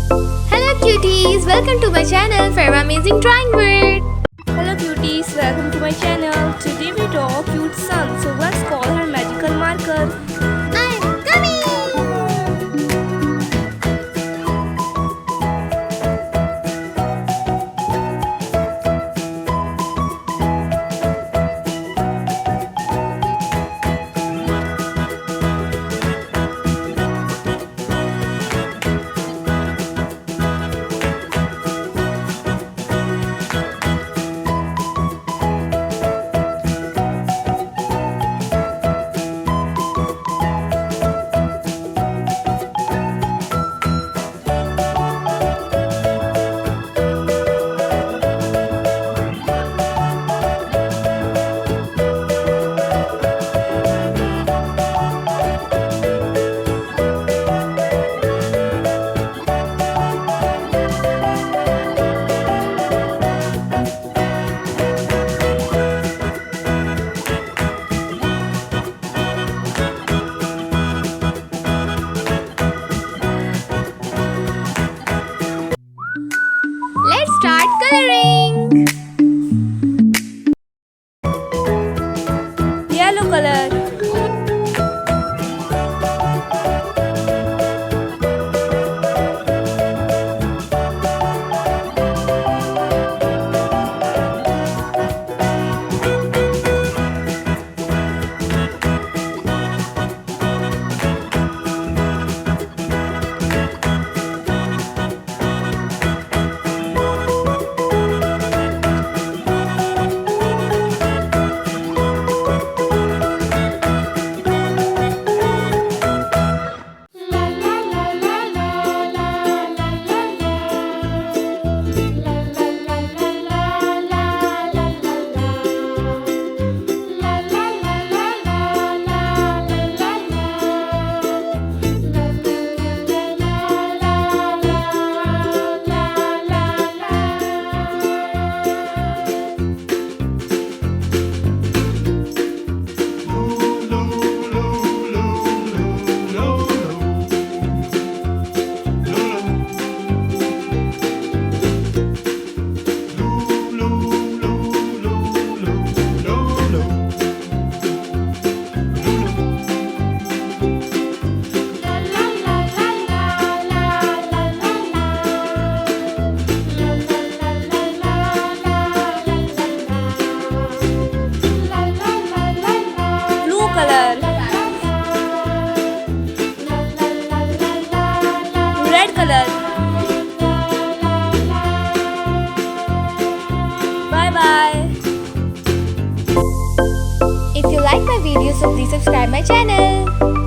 Hello cuties, welcome to my channel Farwa Amazing Drawing World. Hello cuties, welcome to my channel. Today we draw a cute sun, so let's call her magical marker. I'm coming! Let's start coloring. Yellow color, blue color, red color. Bye bye. If you like my video, so please subscribe my channel.